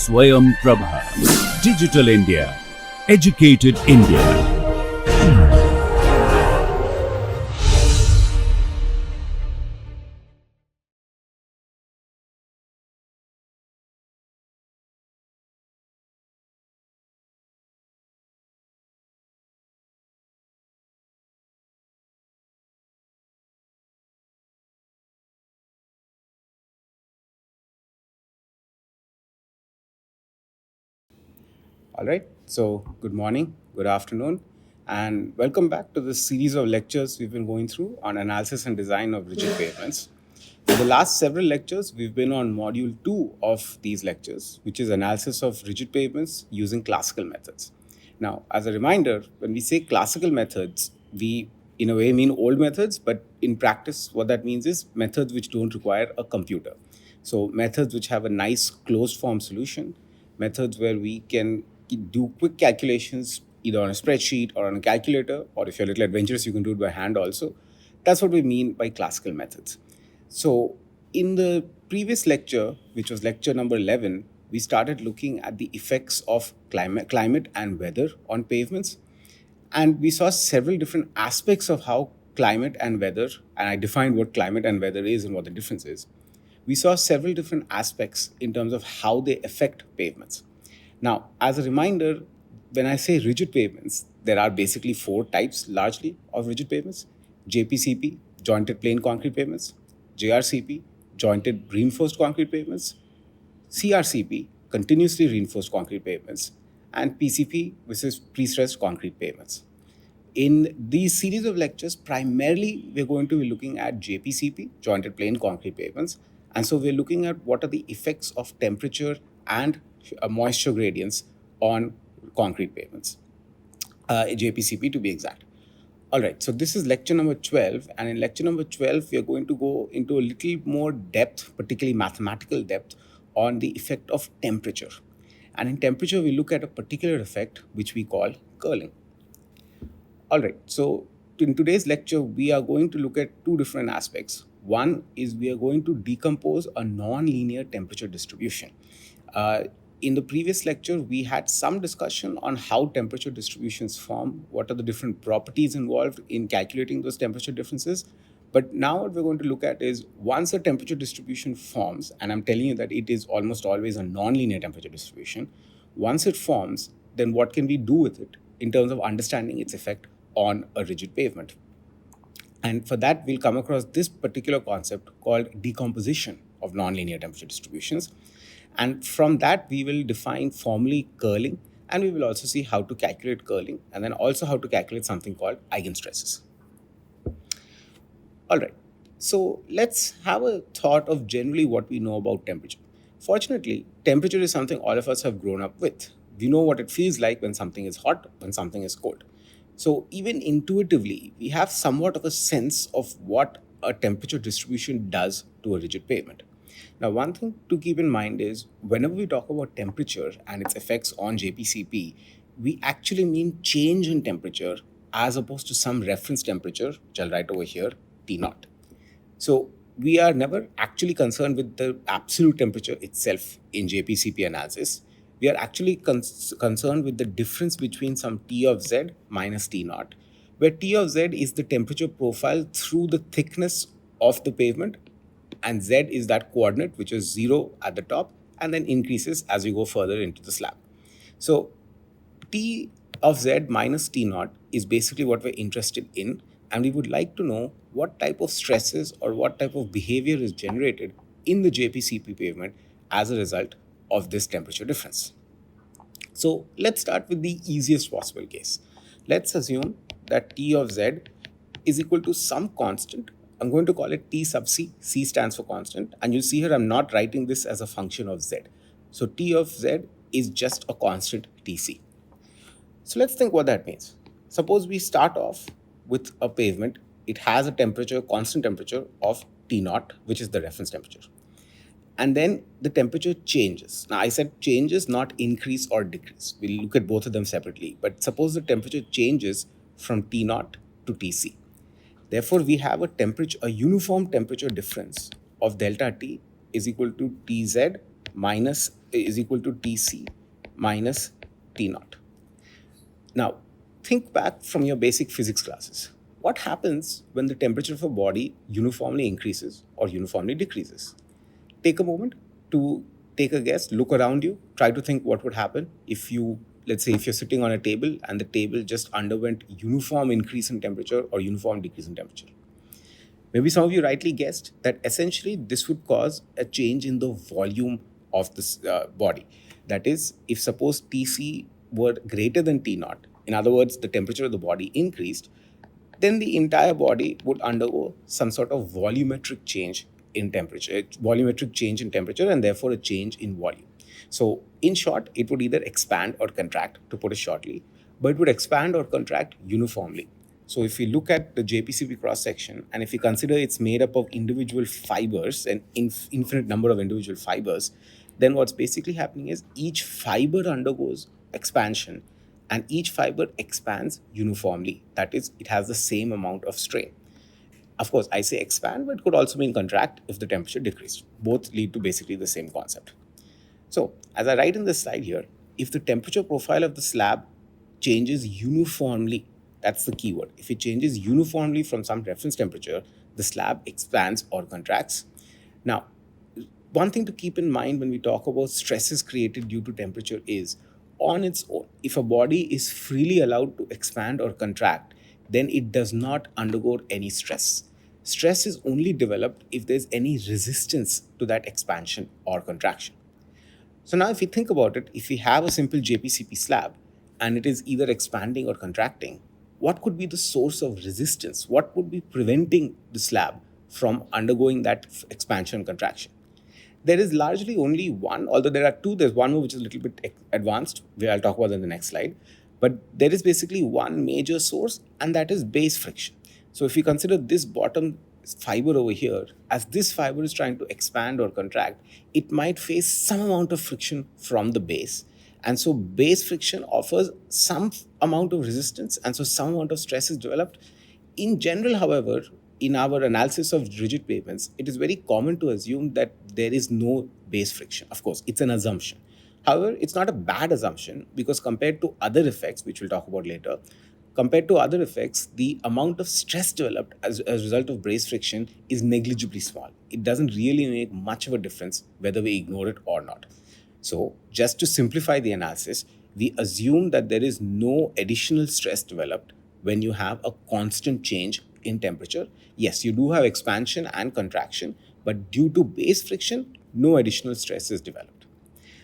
Swayam Prabha. Digital India. Educated India. All right. So, good morning, good afternoon, and welcome back to this series of lectures we've been going through on analysis and design of rigid pavements. For the last several lectures, we've been on module 2 of these lectures, which is analysis of rigid pavements using classical methods. Now, as a reminder, when we say classical methods, we in a way mean old methods, but in practice, what that means is methods which don't require a computer. So, methods which have a nice closed form solution, methods where we can do quick calculations either on a spreadsheet or on a calculator, or if you're a little adventurous, you can do it by hand also. That's what we mean by classical methods. So, in the previous lecture, which was lecture number 11, we started looking at the effects of climate and weather on pavements. And we saw several different aspects of how climate and weather, and I defined what climate and weather is and what the difference is. We saw several different aspects in terms of how they affect pavements. Now, as a reminder, when I say rigid pavements, there are basically four types largely of rigid pavements: JPCP, jointed plain concrete pavements; JRCP, jointed reinforced concrete pavements; CRCP, continuously reinforced concrete pavements; and PCP, which is pre-stressed concrete pavements. In these series of lectures, primarily we're going to be looking at JPCP, jointed plain concrete pavements. And so we're looking at what are the effects of temperature and moisture gradients on concrete pavements, JPCP to be exact. All right, so this is lecture number 12. And in lecture number 12, we are going to go into a little more depth, particularly mathematical depth, on the effect of temperature. And in temperature, we look at a particular effect which we call curling. All right, so in today's lecture, we are going to look at two different aspects. One is we are going to decompose a non-linear temperature distribution. In the previous lecture, we had some discussion on how temperature distributions form, what are the different properties involved in calculating those temperature differences. But now what we're going to look at is once a temperature distribution forms, and I'm telling you that it is almost always a non-linear temperature distribution, once it forms, then what can we do with it in terms of understanding its effect on a rigid pavement? And for that, we'll come across this particular concept called decomposition of nonlinear temperature distributions. And from that, we will define formally curling, and we will also see how to calculate curling, and then also how to calculate something called eigenstresses. All right, so let's have a thought of generally what we know about temperature. Fortunately, temperature is something all of us have grown up with. We know what it feels like when something is hot, when something is cold. So, even intuitively, we have somewhat of a sense of what a temperature distribution does to a rigid pavement. Now, one thing to keep in mind is whenever we talk about temperature and its effects on JPCP, we actually mean change in temperature as opposed to some reference temperature, which I'll write over here, T naught. So we are never actually concerned with the absolute temperature itself in JPCP analysis. We are actually concerned with the difference between some T of Z minus T naught, where T of Z is the temperature profile through the thickness of the pavement, and Z is that coordinate, which is 0 at the top, and then increases as we go further into the slab. So T of Z minus T naught is basically what we're interested in, and we would like to know what type of stresses or what type of behavior is generated in the JPCP pavement as a result of this temperature difference. So let's start with the easiest possible case. Let's assume that T of Z is equal to some constant. I'm going to call it T sub C. C stands for constant. And you'll see here I'm not writing this as a function of Z. So T of Z is just a constant Tc. So let's think what that means. Suppose we start off with a pavement. It has a temperature, constant temperature of T naught, which is the reference temperature. And then the temperature changes. Now I said changes, not increase or decrease. We'll look at both of them separately. But suppose the temperature changes from T naught to Tc. Therefore, we have a uniform temperature difference of delta T is equal to Tz minus is equal to Tc minus T naught. Now, think back from your basic physics classes. What happens when the temperature of a body uniformly increases or uniformly decreases? Take a moment to take a guess, look around you, try to think what would happen if you, let's say, if you're sitting on a table and the table just underwent uniform increase in temperature or uniform decrease in temperature. Maybe some of you rightly guessed that essentially this would cause a change in the volume of this body. That is, if suppose Tc were greater than T naught, in other words, the temperature of the body increased, then the entire body would undergo some sort of volumetric change in temperature, and therefore a change in volume. So, in short, it would either expand or contract, to put it shortly, but it would expand or contract uniformly. So, if we look at the JPCB cross section, and if we consider it's made up of individual fibers, an infinite number of individual fibers, then what's basically happening is each fiber undergoes expansion and each fiber expands uniformly. That is, it has the same amount of strain. Of course, I say expand, but it could also mean contract if the temperature decreased. Both lead to basically the same concept. So, as I write in this slide here, if the temperature profile of the slab changes uniformly, that's the key word. If it changes uniformly from some reference temperature, the slab expands or contracts. Now, one thing to keep in mind when we talk about stresses created due to temperature is, on its own, if a body is freely allowed to expand or contract, then it does not undergo any stress. Stress is only developed if there's any resistance to that expansion or contraction. So now if you think about it, if we have a simple JPCP slab and it is either expanding or contracting, what could be the source of resistance? What would be preventing the slab from undergoing that expansion and contraction? There is largely only one, although there are two. There's one more which is a little bit advanced, where I'll talk about in the next slide. But there is basically one major source, and that is base friction. So if you consider this bottom fiber over here, as this fiber is trying to expand or contract, it might face some amount of friction from the base. And so base friction offers some amount of resistance, and so some amount of stress is developed. In general, however, in our analysis of rigid pavements, it is very common to assume that there is no base friction. Of course, it's an assumption. However, it's not a bad assumption, because compared to other effects, which we'll talk about later, the amount of stress developed as a result of base friction is negligibly small. It doesn't really make much of a difference whether we ignore it or not. So, just to simplify the analysis, we assume that there is no additional stress developed when you have a constant change in temperature. Yes, you do have expansion and contraction, but due to base friction, no additional stress is developed.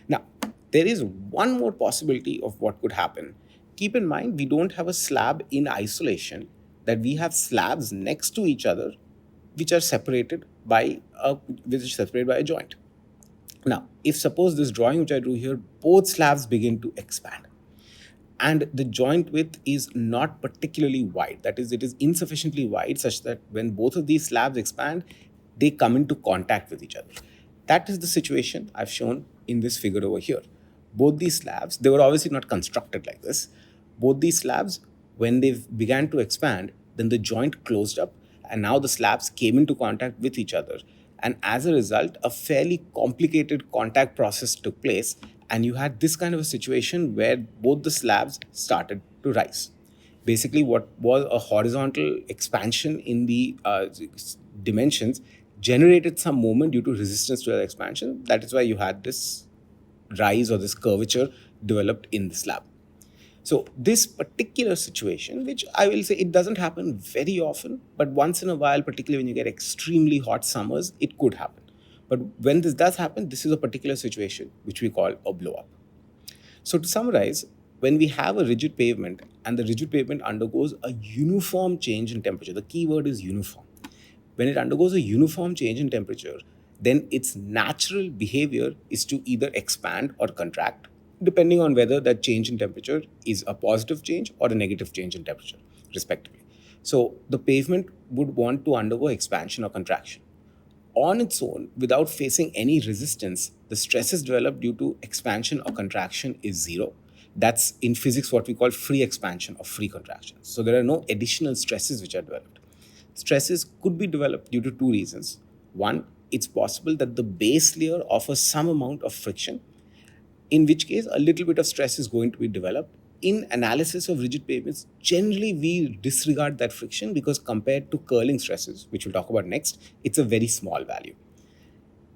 Now, there is one more possibility of what could happen. Keep in mind, we don't have a slab in isolation, that we have slabs next to each other which are separated by a joint. Now, if suppose this drawing which I drew here, both slabs begin to expand, and the joint width is not particularly wide, that is, it is insufficiently wide such that when both of these slabs expand, they come into contact with each other. That is the situation I've shown in this figure over here. Both these slabs, they were obviously not constructed like this. Both these slabs, when they began to expand, then the joint closed up, and now the slabs came into contact with each other. And as a result, a fairly complicated contact process took place, and you had this kind of a situation where both the slabs started to rise. Basically, what was a horizontal expansion in the dimensions generated some moment due to resistance to that expansion. That is why you had this rise or this curvature developed in the slab. So this particular situation, which I will say it doesn't happen very often, but once in a while, particularly when you get extremely hot summers, it could happen. But when this does happen, this is a particular situation which we call a blow-up. So to summarize, when we have a rigid pavement and the rigid pavement undergoes a uniform change in temperature, the key word is uniform. When it undergoes a uniform change in temperature, then its natural behavior is to either expand or contract, depending on whether that change in temperature is a positive change or a negative change in temperature, respectively. So the pavement would want to undergo expansion or contraction. On its own, without facing any resistance, the stresses developed due to expansion or contraction is zero. That's in physics what we call free expansion or free contraction. So there are no additional stresses which are developed. Stresses could be developed due to two reasons. One, it's possible that the base layer offers some amount of friction, in which case a little bit of stress is going to be developed. In analysis of rigid pavements, generally we disregard that friction because compared to curling stresses, which we'll talk about next, it's a very small value.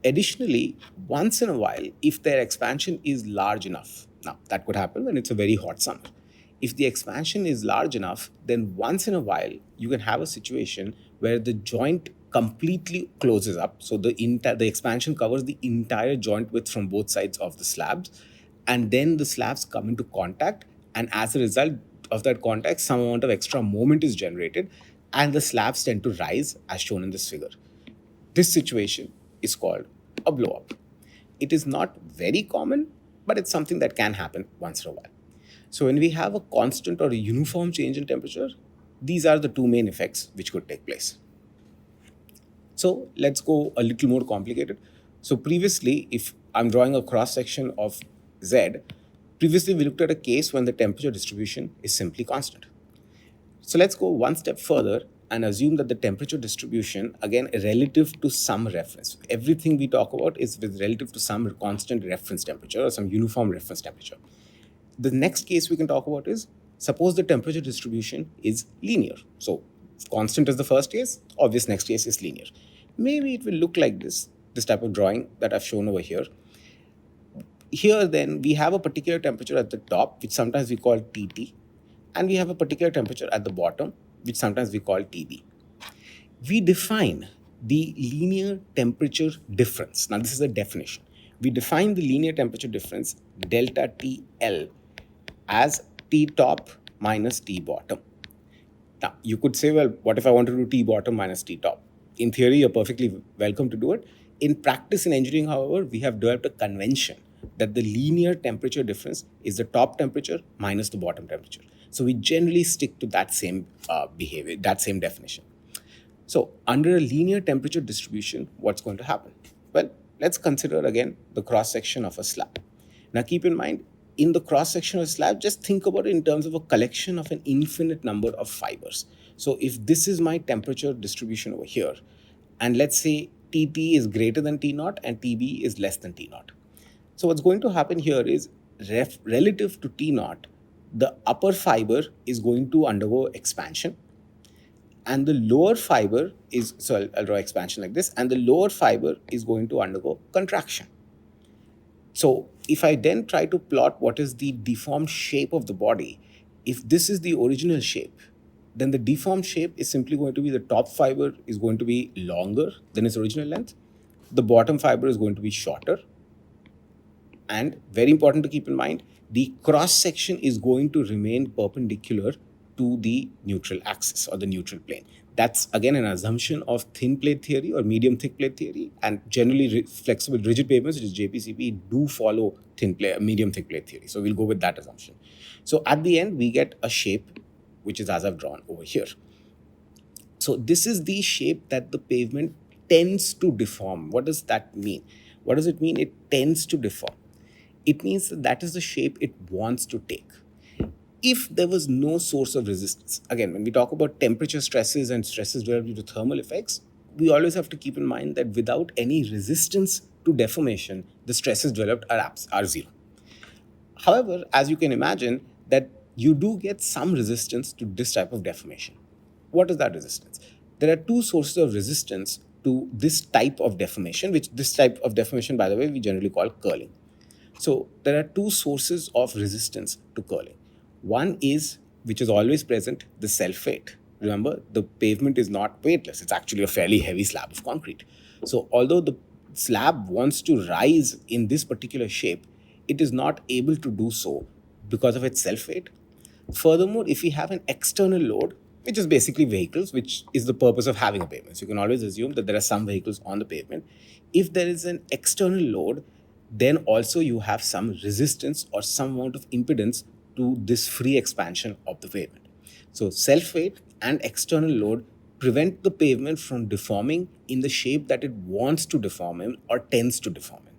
Additionally, once in a while, if their expansion is large enough, now that could happen when it's a very hot summer. If the expansion is large enough, then once in a while, you can have a situation where the joint completely closes up. So the expansion covers the entire joint width from both sides of the slabs, and then the slabs come into contact, and as a result of that contact, some amount of extra moment is generated, and the slabs tend to rise as shown in this figure. This situation is called a blow up. It is not very common, but it's something that can happen once in a while. So when we have a constant or a uniform change in temperature, these are the two main effects which could take place. So let's go a little more complicated. So previously, if I'm drawing a cross section of Z, previously we looked at a case when the temperature distribution is simply constant. So let's go one step further and assume that the temperature distribution, again, relative to some reference. Everything we talk about is with relative to some constant reference temperature or some uniform reference temperature. The next case we can talk about is, suppose the temperature distribution is linear. So constant is the first case, obvious next case is linear. Maybe it will look like this type of drawing that I've shown over here. Here then we have a particular temperature at the top, which sometimes we call TT, and we have a particular temperature at the bottom, which sometimes we call TB. We define the linear temperature difference. Now this is a definition. We define the linear temperature difference delta TL as T top minus T bottom. Now you could say, well, what if I want to do T bottom minus T top? In theory, you're perfectly welcome to do it. In practice in engineering, however, we have developed a convention that the linear temperature difference is the top temperature minus the bottom temperature. So we generally stick to that same behavior, that same definition. So under a linear temperature distribution, what's going to happen? Well, let's consider again the cross section of a slab. Now keep in mind, in the cross section of a slab, just think about it in terms of a collection of an infinite number of fibers. So if this is my temperature distribution over here, and let's say TT is greater than T naught and TB is less than T naught. So what's going to happen here is relative to T naught, the upper fiber is going to undergo expansion, and the lower fiber is, so I'll draw expansion like this, and the lower fiber is going to undergo contraction. So if I then try to plot what is the deformed shape of the body, if this is the original shape, then the deformed shape is simply going to be the top fiber is going to be longer than its original length, the bottom fiber is going to be shorter, and very important to keep in mind, the cross section is going to remain perpendicular to the neutral axis or the neutral plane. That's again an assumption of thin plate theory or medium thick plate theory, and generally flexible rigid pavements, which is JPCP, do follow medium thick plate theory. So we'll go with that assumption. So at the end, we get a shape which is as I've drawn over here. So this is the shape that the pavement tends to deform. What does that mean? What does it mean? It tends to deform. It means that is the shape it wants to take. If there was no source of resistance, again, when we talk about temperature stresses and stresses developed due to thermal effects, we always have to keep in mind that without any resistance to deformation, the stresses developed are zero. However, as you can imagine, that you do get some resistance to this type of deformation. What is that resistance? There are two sources of resistance to this type of deformation, which this type of deformation, by the way, we generally call curling. So there are two sources of resistance to curling. One is, which is always present, the self-weight. Remember, the pavement is not weightless. It's actually a fairly heavy slab of concrete. So although the slab wants to rise in this particular shape, it is not able to do so because of its self-weight. Furthermore, if we have an external load, which is basically vehicles, which is the purpose of having a pavement. So you can always assume that there are some vehicles on the pavement. If there is an external load, then also you have some resistance or some amount of impedance to this free expansion of the pavement. So self-weight and external load prevent the pavement from deforming in the shape that it wants to deform in or tends to deform in.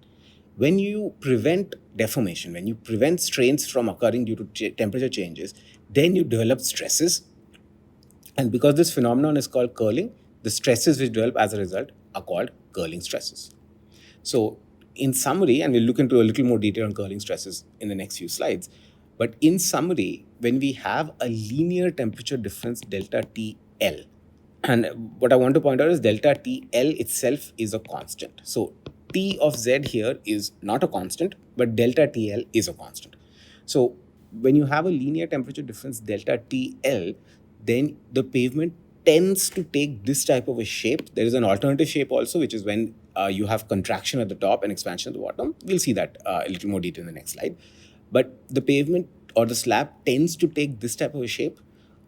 When you prevent deformation, when you prevent strains from occurring due to temperature changes, then you develop stresses. And because this phenomenon is called curling, the stresses which develop as a result are called curling stresses. So in summary, and we'll look into a little more detail on curling stresses in the next few slides, but in summary, when we have a linear temperature difference delta TL, and what I want to point out is delta TL itself is a constant. So T of Z here is not a constant, but delta TL is a constant. So when you have a linear temperature difference delta TL, then the pavement tends to take this type of a shape. There is an alternative shape also, which is when you have contraction at the top and expansion at the bottom. We'll see that a little more detail in the next slide. But the pavement or the slab tends to take this type of a shape.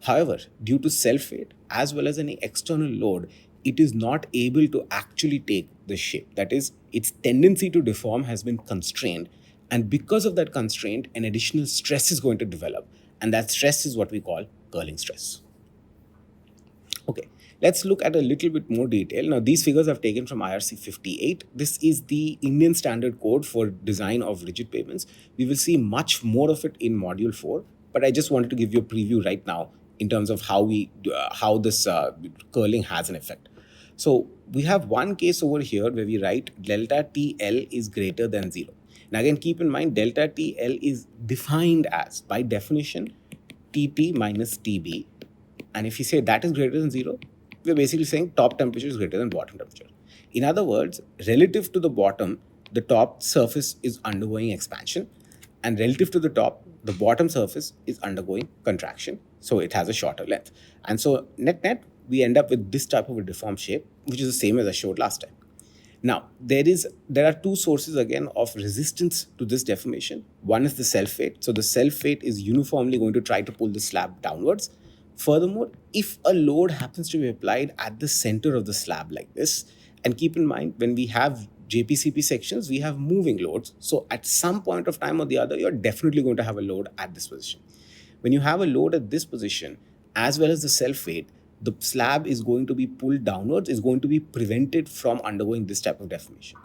However, due to self-weight as well as any external load, it is not able to actually take the shape. That is, its tendency to deform has been constrained. And because of that constraint, an additional stress is going to develop. And that stress is what we call curling stress. Okay, let's look at a little bit more detail. Now, these figures I've taken from IRC 58. This is the Indian Standard Code for design of rigid pavements. We will see much more of it in Module 4, but I just wanted to give you a preview right now in terms of how this curling has an effect. So we have one case over here where we write delta TL is greater than 0. Now again, keep in mind delta TL is defined as, by definition, TT minus TB. And if you say that is greater than 0, we're basically saying top temperature is greater than bottom temperature. In other words, relative to the bottom, the top surface is undergoing expansion, and relative to the top, the bottom surface is undergoing contraction. So it has a shorter length. And so net, we end up with this type of a deformed shape, which is the same as I showed last time. Now, there are two sources again of resistance to this deformation. One is the self-weight. So the self-weight is uniformly going to try to pull the slab downwards. Furthermore, if a load happens to be applied at the center of the slab like this, and keep in mind, when we have JPCP sections, we have moving loads. So at some point of time or the other, you're definitely going to have a load at this position. When you have a load at this position, as well as the self-weight, the slab is going to be pulled downwards, is going to be prevented from undergoing this type of deformation.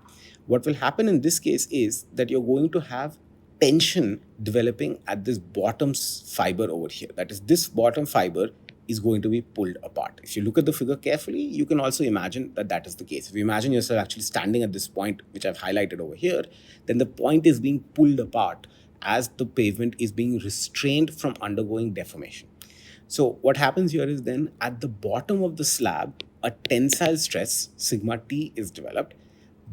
What will happen in this case is that you're going to have tension developing at this bottom fiber over here. That is, this bottom fiber is going to be pulled apart. If you look at the figure carefully, you can also imagine that that is the case. If you imagine yourself actually standing at this point, which I've highlighted over here, then the point is being pulled apart as the pavement is being restrained from undergoing deformation. So what happens here is then at the bottom of the slab, a tensile stress, sigma T, is developed.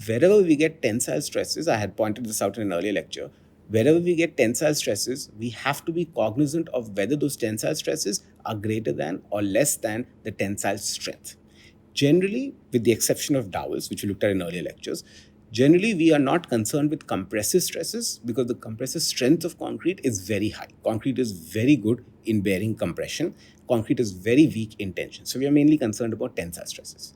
Wherever we get tensile stresses, I had pointed this out in an earlier lecture, wherever we get tensile stresses, we have to be cognizant of whether those tensile stresses are greater than or less than the tensile strength. Generally, with the exception of dowels, which we looked at in earlier lectures, generally we are not concerned with compressive stresses because the compressive strength of concrete is very high. Concrete is very good in bearing compression. Concrete is very weak in tension. So we are mainly concerned about tensile stresses.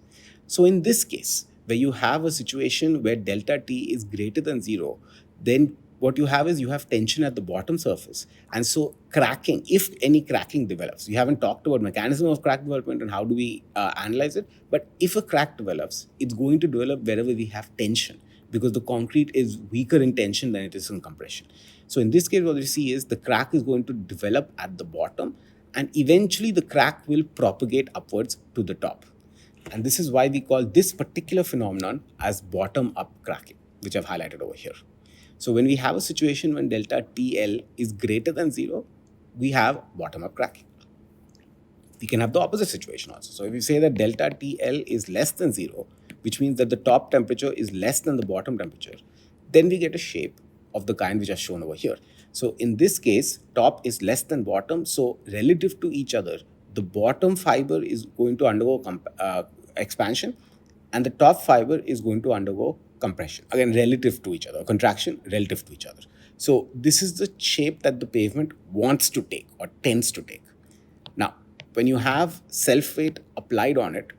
So in this case, where you have a situation where delta T is greater than 0, then what you have is you have tension at the bottom surface. And so cracking, if any cracking develops, we haven't talked about mechanism of crack development and how do we analyze it, but if a crack develops, it's going to develop wherever we have tension because the concrete is weaker in tension than it is in compression. So in this case, what we see is the crack is going to develop at the bottom and eventually the crack will propagate upwards to the top. And this is why we call this particular phenomenon as bottom-up cracking, which I've highlighted over here. So when we have a situation when delta TL is greater than 0, we have bottom-up cracking. We can have the opposite situation also. So if we say that delta TL is less than 0, which means that the top temperature is less than the bottom temperature, then we get a shape of the kind which I've shown over here. So in this case, top is less than bottom. So relative to each other, the bottom fiber is going to undergo expansion and the top fiber is going to undergo compression, again relative to each other, contraction relative to each other. So this is the shape that the pavement wants to take or tends to take. Now, when you have self-weight applied on it,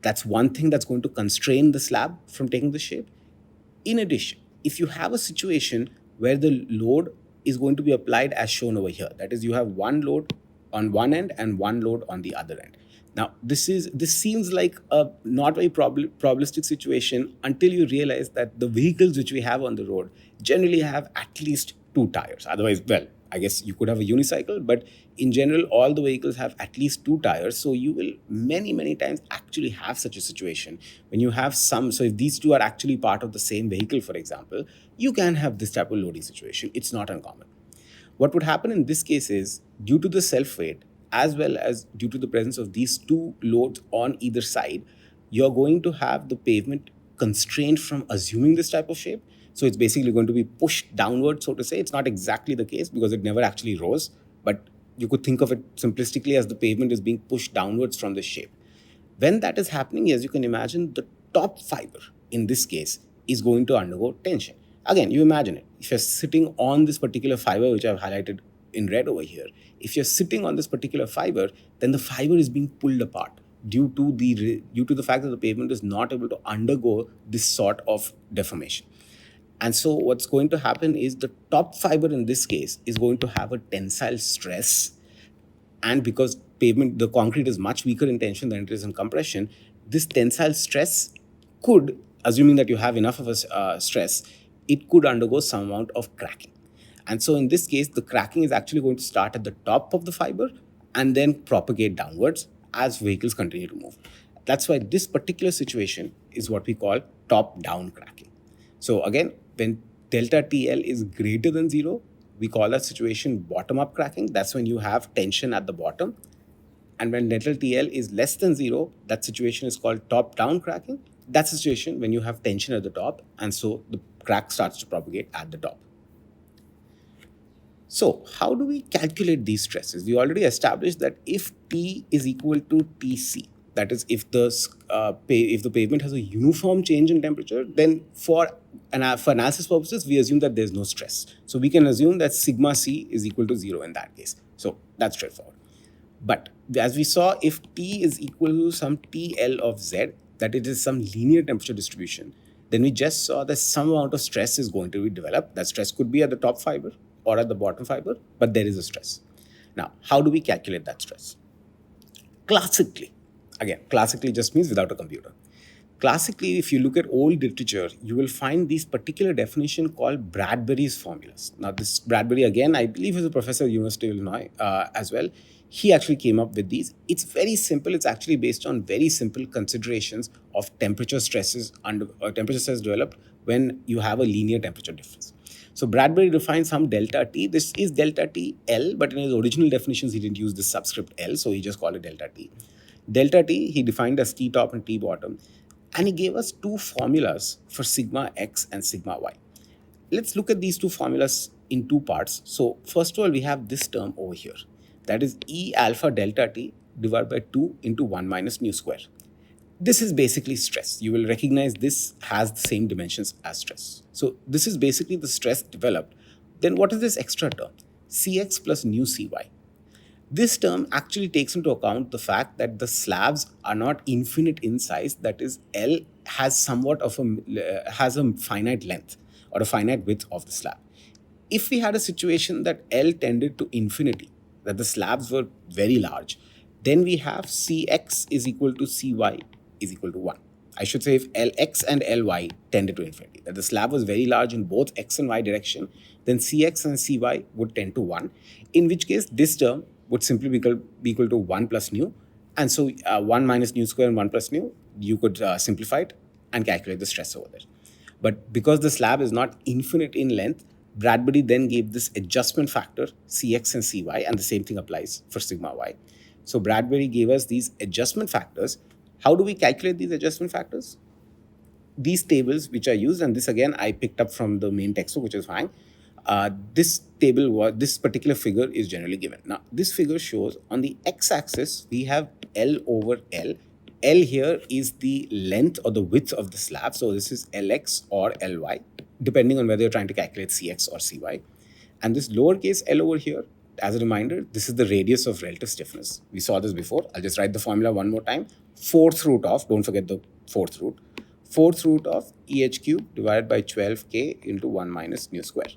that's one thing that's going to constrain the slab from taking the shape. In addition, if you have a situation where the load is going to be applied as shown over here, that is, you have one load on one end and one load on the other end. Now, this seems like a not very probabilistic situation until you realize that the vehicles which we have on the road generally have at least 2 tires. Otherwise, well, I guess you could have a unicycle, but in general, all the vehicles have at least 2 tires. So you will many times actually have such a situation when you have some. So if these two are actually part of the same vehicle, for example, you can have this type of loading situation. It's not uncommon. What would happen in this case is, due to the self weight, as well as due to the presence of these two loads on either side, you're going to have the pavement constrained from assuming this type of shape. So it's basically going to be pushed downward, so to say. It's not exactly the case because it never actually rose, but you could think of it simplistically as the pavement is being pushed downwards from this shape. When that is happening, as you can imagine, the top fiber in this case is going to undergo tension. Again, you imagine it. If you're sitting on this particular fiber, which I've highlighted in red over here, if you're sitting on this particular fiber, then the fiber is being pulled apart due to the fact that the pavement is not able to undergo this sort of deformation. And so what's going to happen is the top fiber in this case is going to have a tensile stress. And because the concrete is much weaker in tension than it is in compression, this tensile stress could, assuming that you have enough of a stress, it could undergo some amount of cracking. And so in this case, the cracking is actually going to start at the top of the fiber and then propagate downwards as vehicles continue to move. That's why this particular situation is what we call top-down cracking. So again, when delta TL is greater than 0, we call that situation bottom-up cracking. That's when you have tension at the bottom. And when delta TL is less than 0, that situation is called top-down cracking. That's the situation when you have tension at the top, and so the crack starts to propagate at the top. So how do we calculate these stresses? We already established that if T is equal to Tc, that is, if the pavement has a uniform change in temperature, then for analysis purposes, we assume that there's no stress. So we can assume that sigma C is equal to 0 in that case. So that's straightforward. But as we saw, if T is equal to some TL of Z, that it is some linear temperature distribution, then we just saw that some amount of stress is going to be developed. That stress could be at the top fiber or at the bottom fiber, but there is a stress. Now, how do we calculate that stress? Classically just means without a computer. Classically, if you look at old literature, you will find these particular definition called Bradbury's formulas. Now, this Bradbury, again, I believe is a professor at the University of Illinois as well. He actually came up with these. It's very simple. It's actually based on very simple considerations of temperature stresses temperature stress developed when you have a linear temperature difference. So Bradbury defined some delta T. This is delta T L, but in his original definitions, he didn't use the subscript L, so he just called it delta T. Delta T, he defined as T top and T bottom, and he gave us two formulas for sigma X and sigma Y. Let's look at these two formulas in two parts. So first of all, we have this term over here. That is E alpha delta T divided by 2 into 1 minus mu square. This is basically stress. You will recognize this has the same dimensions as stress. So this is basically the stress developed. Then what is this extra term? Cx plus nu Cy. This term actually takes into account the fact that the slabs are not infinite in size. That is, L has somewhat of has a finite length or a finite width of the slab. If we had a situation that L tended to infinity, that the slabs were very large, then we have Cx is equal to Cy is equal to 1. I should say if Lx and Ly tended to infinity, that the slab was very large in both x and y direction, then Cx and Cy would tend to 1, in which case this term would simply be equal to 1 plus nu. And so 1 minus nu square and 1 plus nu, you could simplify it and calculate the stress over there. But because the slab is not infinite in length, Bradbury then gave this adjustment factor, Cx and Cy, and the same thing applies for sigma y. So Bradbury gave us these adjustment factors. How do we calculate these adjustment factors? These tables which are used, and this again I picked up from the main textbook, which is fine. This particular figure is generally given. Now, this figure shows on the x-axis, we have L over L. L here is the length or the width of the slab. So this is Lx or Ly, depending on whether you're trying to calculate Cx or Cy. And this lowercase l over here, as a reminder, this is the radius of relative stiffness. We saw this before. I'll just write the formula one more time. Fourth root of, don't forget the fourth root of EH cube divided by 12k into 1 minus nu square.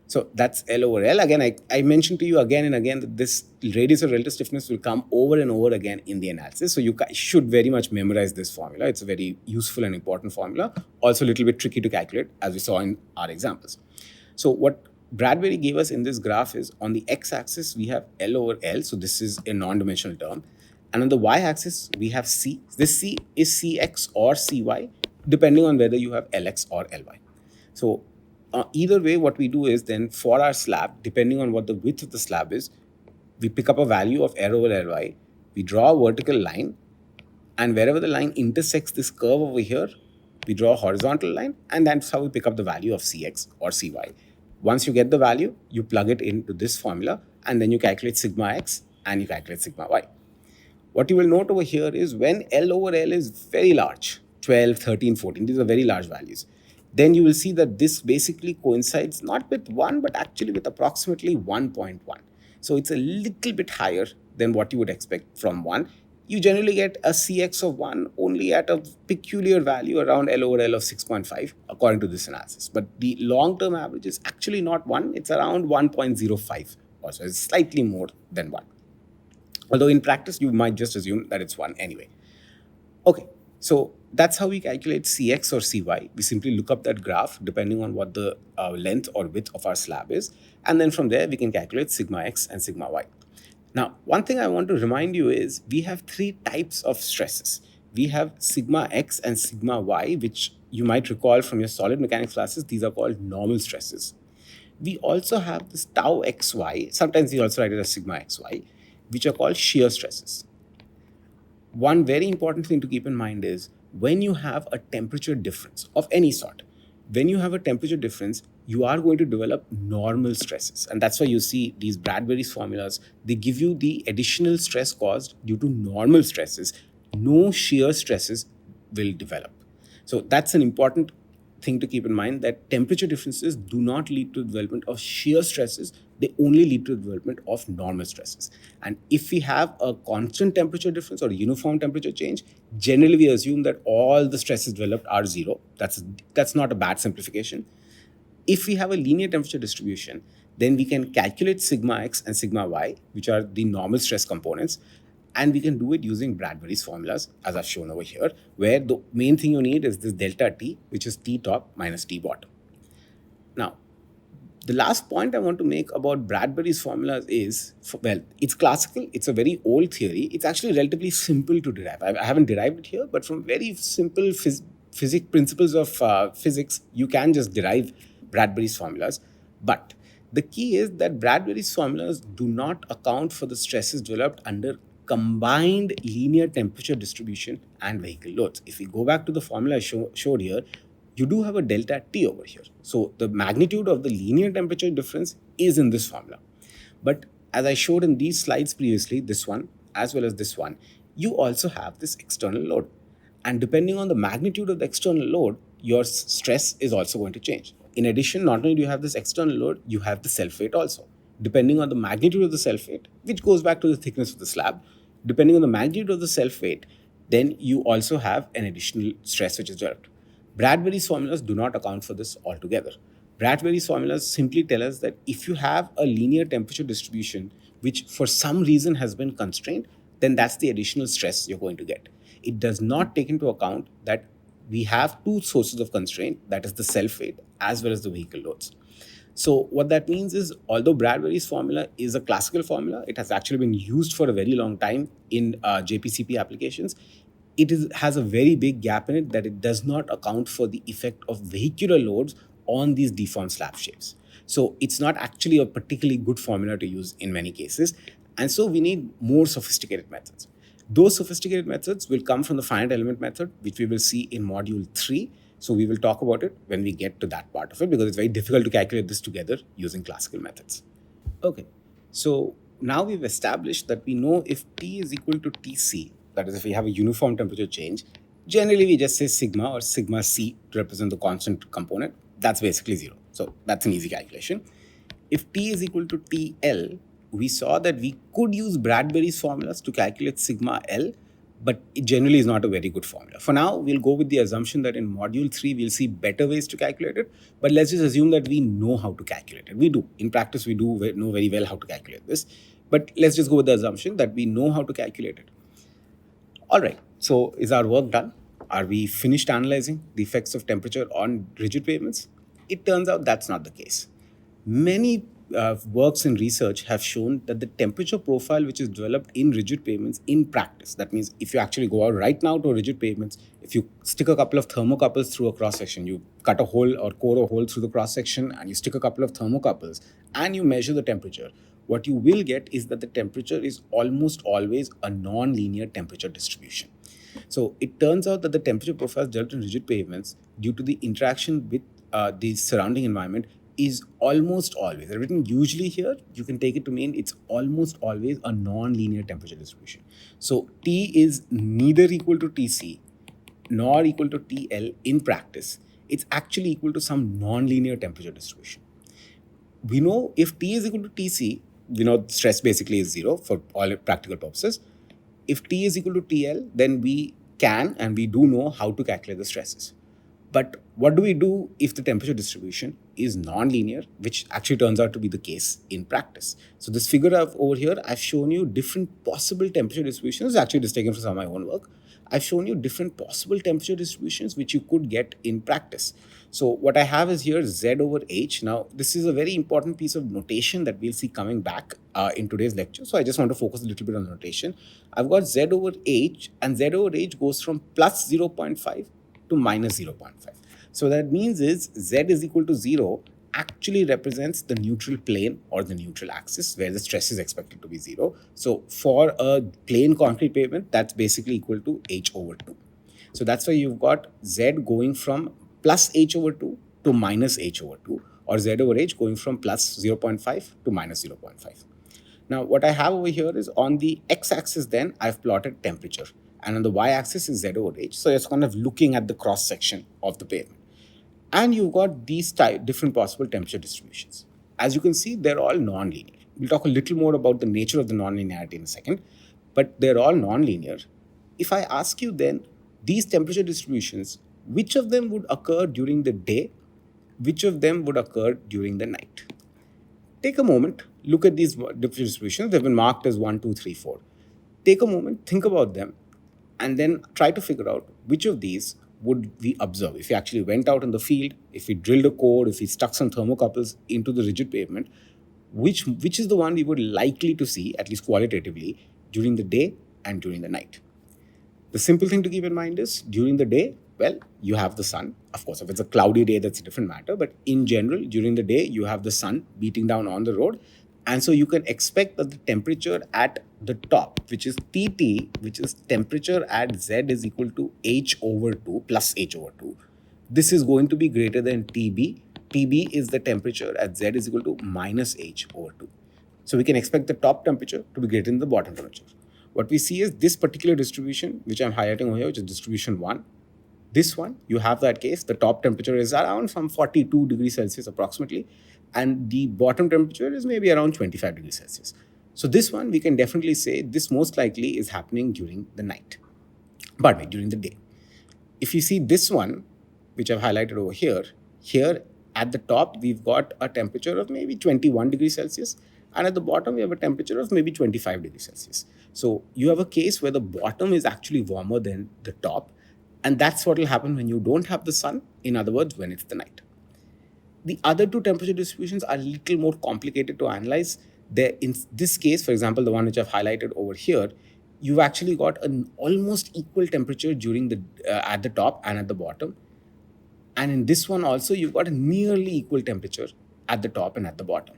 So that's L over L. Again, I mentioned to you again and again that this radius of relative stiffness will come over and over again in the analysis. So you should very much memorize this formula. It's a very useful and important formula. Also a little bit tricky to calculate, as we saw in our examples. So what Bradbury gave us in this graph is on the x-axis we have L over L, so this is a non-dimensional term, and on the y-axis we have C. This C is Cx or Cy, depending on whether you have Lx or Ly. So either way, what we do is then for our slab, depending on what the width of the slab is, we pick up a value of R over Ly, we draw a vertical line, and wherever the line intersects this curve over here, we draw a horizontal line, and that's how we pick up the value of Cx or Cy. Once you get the value, you plug it into this formula, and then you calculate sigma x and you calculate sigma y. What you will note over here is when L over L is very large, 12, 13, 14, these are very large values, then you will see that this basically coincides not with 1, but actually with approximately 1.1. So it's a little bit higher than what you would expect from 1. You generally get a Cx of 1 only at a peculiar value around L over L of 6.5 according to this analysis. But the long-term average is actually not 1, it's around 1.05 or so. It's slightly more than 1. Although in practice, you might just assume that it's 1 anyway. Okay, so that's how we calculate Cx or Cy. We simply look up that graph depending on what the length or width of our slab is. And then from there, we can calculate sigma x and sigma y. Now, one thing I want to remind you is we have 3 types of stresses. We have sigma x and sigma y, which you might recall from your solid mechanics classes. These are called normal stresses. We also have this tau xy, sometimes we also write it as sigma xy, which are called shear stresses. One very important thing to keep in mind is when you have a temperature difference of any sort, when you have a temperature difference, you are going to develop normal stresses. And that's why you see these Bradbury's formulas, they give you the additional stress caused due to normal stresses. No shear stresses will develop. So that's an important thing to keep in mind, that temperature differences do not lead to development of shear stresses, they only lead to development of normal stresses. And if we have a constant temperature difference or uniform temperature change, generally we assume that all the stresses developed are 0. That's not a bad simplification. If we have a linear temperature distribution, then we can calculate sigma x and sigma y, which are the normal stress components, and we can do it using Bradbury's formulas, as I've shown over here, where the main thing you need is this delta T, which is T top minus T bottom. Now, the last point I want to make about Bradbury's formulas is, well, it's classical, it's a very old theory, it's actually relatively simple to derive. I haven't derived it here, but from very simple physics principles of physics, you can just derive Bradbury's formulas. But the key is that Bradbury's formulas do not account for the stresses developed under combined linear temperature distribution and vehicle loads. If we go back to the formula I showed here, you do have a delta T over here. So the magnitude of the linear temperature difference is in this formula. But as I showed in these slides previously, this one as well as this one, you also have this external load. And depending on the magnitude of the external load, your stress is also going to change. In addition, not only do you have this external load, you have the self-weight also. Depending on the magnitude of the self-weight, which goes back to the thickness of the slab, depending on the magnitude of the self-weight, then you also have an additional stress which is developed. Bradbury's formulas do not account for this altogether. Bradbury's formulas simply tell us that if you have a linear temperature distribution which for some reason has been constrained, then that's the additional stress you're going to get. It does not take into account that we have 2 sources of constraint, that is the self-weight as well as the vehicle loads. So what that means is, although Bradbury's formula is a classical formula, it has actually been used for a very long time in JPCP applications. Has a very big gap in it, that it does not account for the effect of vehicular loads on these deformed slab shapes. So it's not actually a particularly good formula to use in many cases. And so we need more sophisticated methods. Those sophisticated methods will come from the finite element method, which we will see in module 3. So we will talk about it when we get to that part of it, because it's very difficult to calculate this together using classical methods. Okay, so now we've established that we know if T is equal to Tc, that is if we have a uniform temperature change, generally we just say sigma or sigma c to represent the constant component. That's basically 0. So that's an easy calculation. If T is equal to TL, we saw that we could use Bradbury's formulas to calculate sigma L, but it generally is not a very good formula. For now, we'll go with the assumption that in module 3, we'll see better ways to calculate it, but let's just assume that we know how to calculate it. We do. In practice, we do know very well how to calculate this, but let's just go with the assumption that we know how to calculate it. All right, so is our work done? Are we finished analyzing the effects of temperature on rigid pavements? It turns out that's not the case. Many works in research have shown that the temperature profile which is developed in rigid pavements in practice, that means if you actually go out right now to rigid pavements, if you stick a couple of thermocouples through a cross section, you cut a hole or core a hole through the cross section and you stick a couple of thermocouples and you measure the temperature, what you will get is that the temperature is almost always a non-linear temperature distribution. So it turns out that the temperature profiles developed in rigid pavements due to the interaction with the surrounding environment is almost always, I've written usually here, you can take it to mean it's almost always a non-linear temperature distribution. So T is neither equal to Tc nor equal to TL in practice. It's actually equal to some non-linear temperature distribution. We know if T is equal to Tc, we know stress basically is zero for all practical purposes. If T is equal to TL, then we can and we do know how to calculate the stresses. But what do we do if the temperature distribution is non-linear, which actually turns out to be the case in practice? So this figure over here, I've shown you different possible temperature distributions. Actually, this is taken from some of my own work. I've shown you different possible temperature distributions which you could get in practice. So what I have is here Z over H. Now, this is a very important piece of notation that we'll see coming back in today's lecture. So I just want to focus a little bit on the notation. I've got Z over H, and Z over H goes from plus 0.5 to minus 0.5. So that means is Z is equal to 0 actually represents the neutral plane or the neutral axis where the stress is expected to be 0. So for a plain concrete pavement, that's basically equal to H over 2. So that's why you've got Z going from plus H over 2 to minus H over 2, or Z over H going from plus 0.5 to minus 0.5. Now, what I have over here is on the x-axis then, I've plotted temperature. And on the y-axis is Z over H. So it's kind of looking at the cross-section of the pavement. And you've got these different possible temperature distributions. As you can see, they're all non-linear. We'll talk a little more about the nature of the non-linearity in a second, but they're all non-linear. If I ask you then, these temperature distributions, which of them would occur during the day, which of them would occur during the night? Take a moment, look at these temperature distributions. They've been marked as 1, 2, 3, 4. Take a moment, think about them, and then try to figure out which of these would we observe. If we actually went out in the field, if we drilled a core, if we stuck some thermocouples into the rigid pavement, which is the one we would likely to see, at least qualitatively, during the day and during the night? The simple thing to keep in mind is during the day, well, you have the sun. Of course, if it's a cloudy day, that's a different matter. But in general, during the day, you have the sun beating down on the road. And so you can expect that the temperature at the top, which is TT, which is temperature at Z is equal to H over 2 plus H over 2. This is going to be greater than TB. TB is the temperature at Z is equal to minus H over 2. So we can expect the top temperature to be greater than the bottom temperature. What we see is this particular distribution, which I'm highlighting over here, which is distribution 1. This one, you have that case. The top temperature is around some 42 degrees Celsius approximately, and the bottom temperature is maybe around 25 degrees Celsius. So this one, we can definitely say this most likely is happening during the night, but during the day. If you see this one, which I've highlighted over here, here at the top, we've got a temperature of maybe 21 degrees Celsius, and at the bottom, we have a temperature of maybe 25 degrees Celsius. So you have a case where the bottom is actually warmer than the top, and that's what will happen when you don't have the sun, in other words, when it's the night. The other two temperature distributions are a little more complicated to analyze. In this case, for example, the one which I've highlighted over here, you've actually got an almost equal temperature during the at the top and at the bottom. And in this one also, you've got a nearly equal temperature at the top and at the bottom.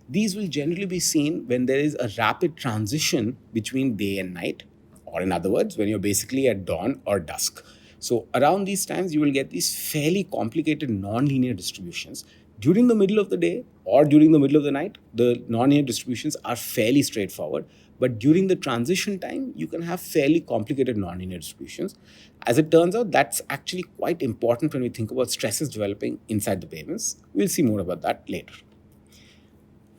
These will generally be seen when there is a rapid transition between day and night, or in other words, when you're basically at dawn or dusk. So around these times, you will get these fairly complicated non-linear distributions. During the middle of the day or during the middle of the night, the non-linear distributions are fairly straightforward. But during the transition time, you can have fairly complicated non-linear distributions. As it turns out, that's actually quite important when we think about stresses developing inside the pavements. We'll see more about that later.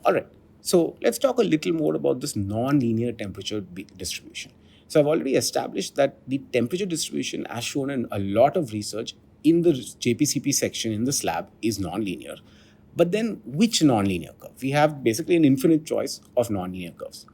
All right, so let's talk a little more about this non-linear temperature distribution. So I've already established that the temperature distribution, as shown in a lot of research in the JPCP section in the slab, is non-linear. But then which non-linear curve? We have basically an infinite choice of non-linear curves.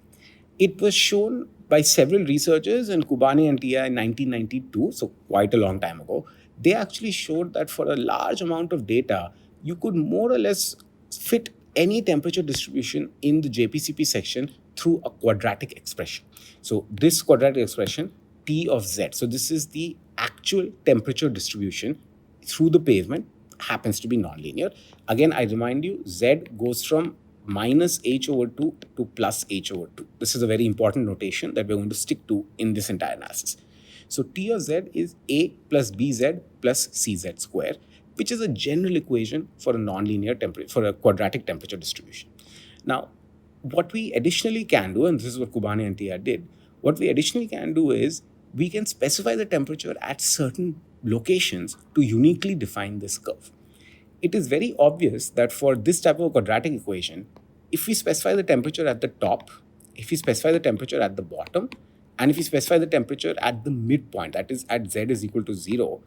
It was shown by several researchers in Kubani and Tia in 1992, so quite a long time ago. They actually showed that for a large amount of data, you could more or less fit any temperature distribution in the JPCP section through a quadratic expression. So this quadratic expression, T of Z, so this is the actual temperature distribution through the pavement, happens to be nonlinear. Again, I remind you, Z goes from minus h over 2 to plus h over 2. This is a very important notation that we're going to stick to in this entire analysis. So T of Z is A plus BZ plus CZ square, which is a general equation for a nonlinear temperature, for a quadratic temperature distribution. Now, what we additionally can do, and this is what Kubane and Tia did, what we additionally can do is we can specify the temperature at certain locations to uniquely define this curve. It is very obvious that for this type of quadratic equation, if we specify the temperature at the top, if we specify the temperature at the bottom, and if we specify the temperature at the midpoint, that is at Z is equal to 0,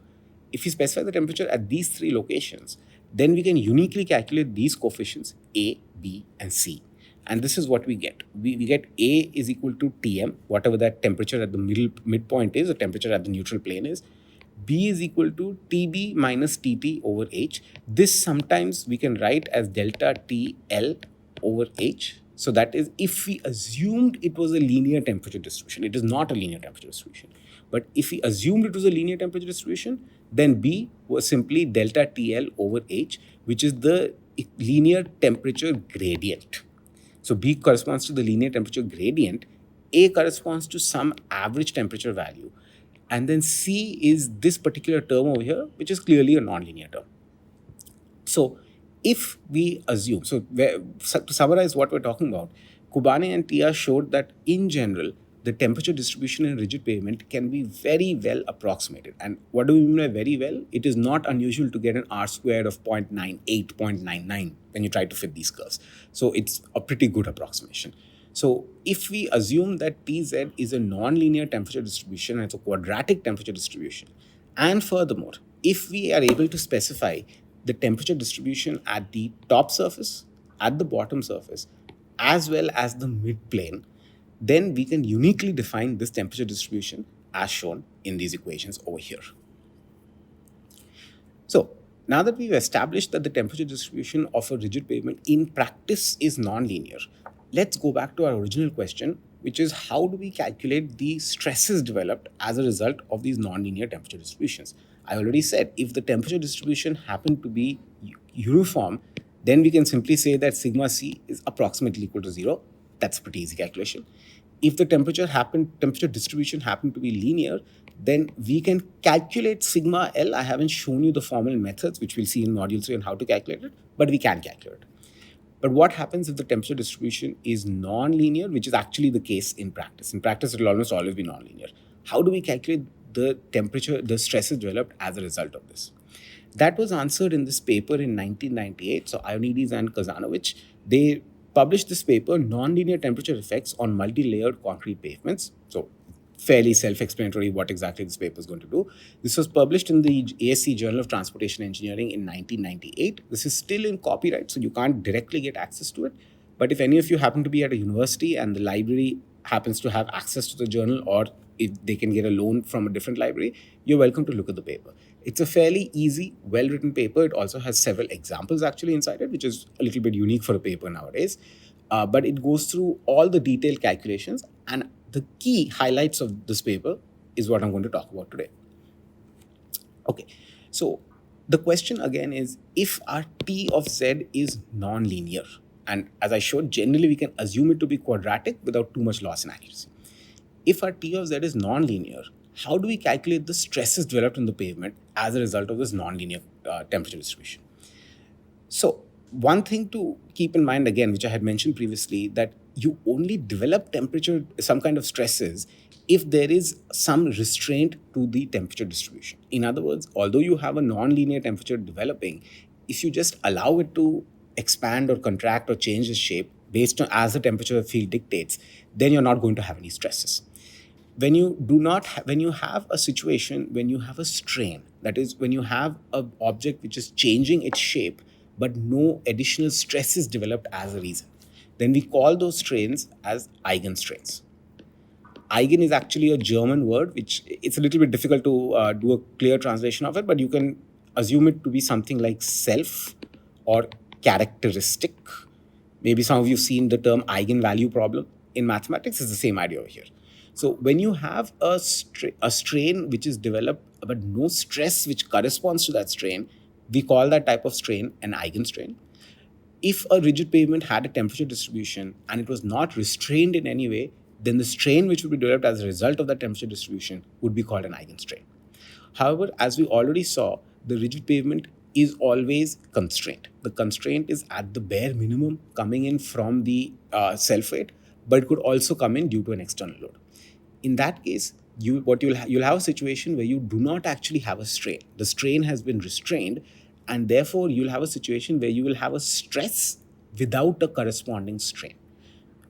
if we specify the temperature at these three locations, then we can uniquely calculate these coefficients A, B, and C. And this is what we get. We get A is equal to Tm, whatever that temperature at the midpoint is, the temperature at the neutral plane is. B is equal to Tb minus Tt over H. This sometimes we can write as delta TL over H. So that is if we assumed it was a linear temperature distribution. It is not a linear temperature distribution. But if we assumed it was a linear temperature distribution, then B was simply delta TL over H, which is the linear temperature gradient. So B corresponds to the linear temperature gradient. A corresponds to some average temperature value. And then C is this particular term over here, which is clearly a nonlinear term. So if we assume, so to summarize what we're talking about, Kubane and Tia showed that in general, the temperature distribution in rigid pavement can be very well approximated. And what do we mean by very well? It is not unusual to get an R squared of 0.98, 0.99 when you try to fit these curves. So it's a pretty good approximation. So if we assume that Tz is a nonlinear temperature distribution and it's a quadratic temperature distribution, and furthermore, if we are able to specify the temperature distribution at the top surface, at the bottom surface, as well as the midplane, then we can uniquely define this temperature distribution as shown in these equations over here. So now that we've established that the temperature distribution of a rigid pavement in practice is nonlinear, let's go back to our original question, which is how do we calculate the stresses developed as a result of these nonlinear temperature distributions? I already said if the temperature distribution happened to be uniform, then we can simply say that sigma C is approximately equal to 0. That's a pretty easy calculation. If the temperature distribution happened to be linear, then we can calculate sigma L. I haven't shown you the formal methods, which we'll see in module 3 on how to calculate it, but we can calculate it. But what happens if the temperature distribution is non-linear, which is actually the case in practice? In practice, it will almost always be non-linear. How do we calculate the temperature, the stresses developed as a result of this? That was answered in this paper in 1998. So Ionides and Kazanowicz, they published this paper, Nonlinear Temperature Effects on Multi-Layered Concrete Pavements. So fairly self-explanatory what exactly this paper is going to do. This was published in the ASC Journal of Transportation Engineering in 1998. This is still in copyright, so you can't directly get access to it. But if any of you happen to be at a university and the library happens to have access to the journal, or if they can get a loan from a different library, you're welcome to look at the paper. It's a fairly easy, well-written paper. It also has several examples actually inside it, which is a little bit unique for a paper nowadays. But it goes through all the detailed calculations, and the key highlights of this paper is what I'm going to talk about today. Okay, so the question again is, if our T of Z is non-linear, and as I showed, generally we can assume it to be quadratic without too much loss in accuracy. If our T of Z is non-linear, how do we calculate the stresses developed in the pavement as a result of this non-linear temperature distribution? So one thing to keep in mind again, which I had mentioned previously, that you only develop some kind of stresses if there is some restraint to the temperature distribution. In other words, although you have a non-linear temperature developing, if you just allow it to expand or contract or change its shape based on as the temperature field dictates, then you're not going to have any stresses. When you have a situation when you have a strain, that is when you have an object which is changing its shape but no additional stress is developed as a reason, then we call those strains as eigenstrains. Eigen is actually a German word, which it's a little bit difficult to do a clear translation of it, but you can assume it to be something like self or characteristic Maybe some of you have seen the term eigenvalue problem in mathematics. It's the same idea over here. So when you have a strain which is developed but no stress which corresponds to that strain, we call that type of strain an eigenstrain. If a rigid pavement had a temperature distribution and it was not restrained in any way, then the strain which would be developed as a result of that temperature distribution would be called an eigenstrain. However, as we already saw, the rigid pavement is always constrained. The constraint is at the bare minimum coming in from the self weight, but it could also come in due to an external load. In that case, you'll have a situation where you do not actually have a strain. The strain has been restrained, and therefore you'll have a situation where you will have a stress without a corresponding strain.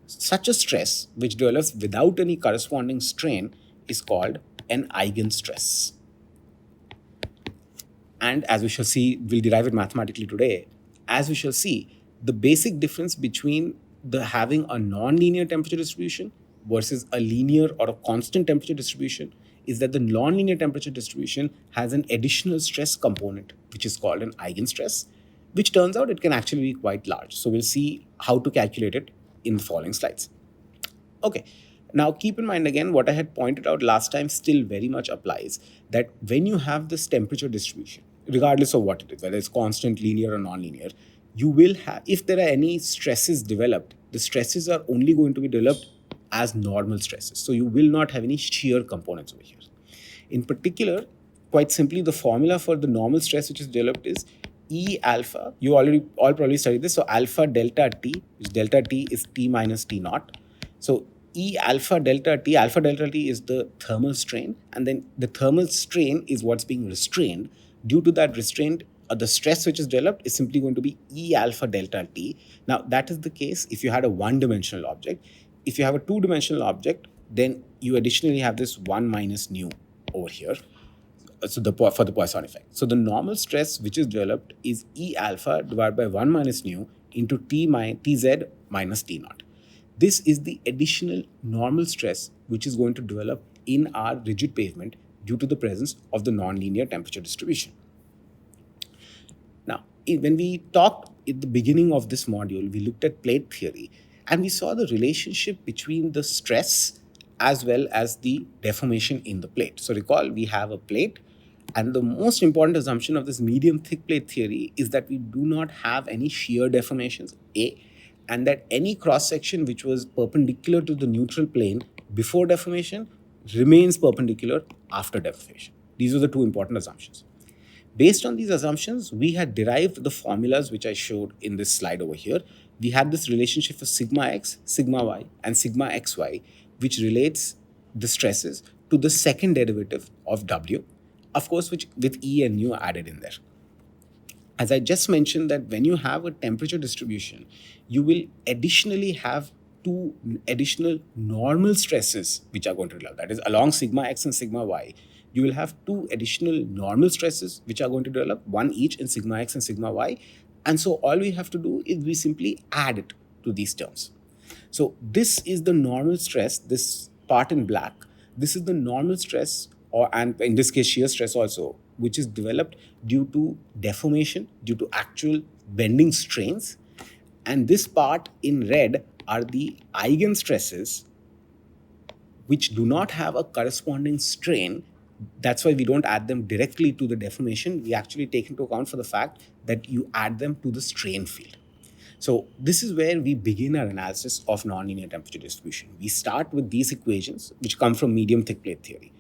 Such a stress which develops without any corresponding strain is called an eigenstress. And as we shall see, we'll derive it mathematically today. As we shall see, the basic difference between the having a non-linear temperature distribution versus a linear or a constant temperature distribution is that the non-linear temperature distribution has an additional stress component, which is called an eigenstress, which turns out it can actually be quite large. So we'll see how to calculate it in the following slides. Okay, now keep in mind again what I had pointed out last time still very much applies, that when you have this temperature distribution, regardless of what it is, whether it's constant, linear or non-linear, you will have, if there are any stresses developed, the stresses are only going to be developed as normal stresses. So you will not have any shear components over here. In particular, quite simply, the formula for the normal stress which is developed is E alpha. You already all probably studied this. So alpha delta T, which delta T is T minus T naught. So E alpha delta T is the thermal strain, and then the thermal strain is what's being restrained. Due to that restraint, the stress which is developed is simply going to be E alpha delta T. Now, that is the case if you had a one-dimensional object. If you have a two-dimensional object, then you additionally have this 1 minus nu over here. So for the Poisson effect. So the normal stress which is developed is E alpha divided by 1 minus nu into Tz minus T naught. This is the additional normal stress which is going to develop in our rigid pavement due to the presence of the nonlinear temperature distribution. Now, when we talked at the beginning of this module, we looked at plate theory and we saw the relationship between the stress as well as the deformation in the plate. So recall, we have a plate, and the most important assumption of this medium thick plate theory is that we do not have any shear deformations, A, and that any cross section which was perpendicular to the neutral plane before deformation remains perpendicular after deformation. These are the two important assumptions. Based on these assumptions, we had derived the formulas which I showed in this slide over here. We had this relationship for sigma x, sigma y, and sigma xy, which relates the stresses to the second derivative of W, of course, which with E and nu added in there. As I just mentioned, that when you have a temperature distribution, you will additionally have two additional normal stresses which are going to develop. That is, along sigma x and sigma y, you will have two additional normal stresses which are going to develop, one each in sigma x and sigma y. And so all we have to do is we simply add it to these terms. So this is the normal stress, this part in black, this is the normal stress, and in this case shear stress also, which is developed due to deformation, due to actual bending strains. And this part in red are the eigenstresses which do not have a corresponding strain. That's why we don't add them directly to the deformation. We actually take into account for the fact that you add them to the strain field. So this is where we begin our analysis of nonlinear temperature distribution. We start with these equations which come from medium thick plate theory.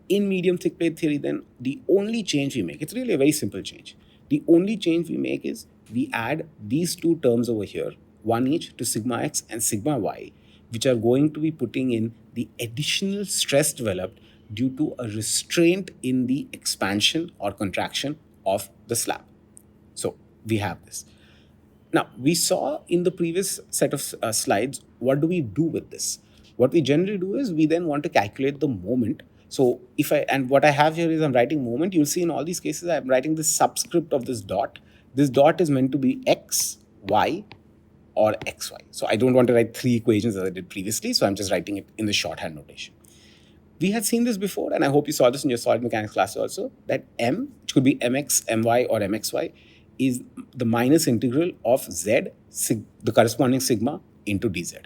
In medium thick plate theory, then the only change we make, it's really a very simple change. The only change we make is we add these two terms over here, one each to sigma x and sigma y, which are going to be putting in the additional stress developed due to a restraint in the expansion or contraction of the slab. So we have this. Now, we saw in the previous set of slides, what do we do with this? What we generally do is we then want to calculate the moment. So and what I have here is I'm writing moment. You'll see in all these cases, I'm writing the subscript of this dot. This dot is meant to be x, y, or xy. So I don't want to write three equations as I did previously. So I'm just writing it in the shorthand notation. We had seen this before, and I hope you saw this in your solid mechanics class also, that m, which could be mx, my, or mxy, is the minus integral of z, the corresponding sigma, into dz.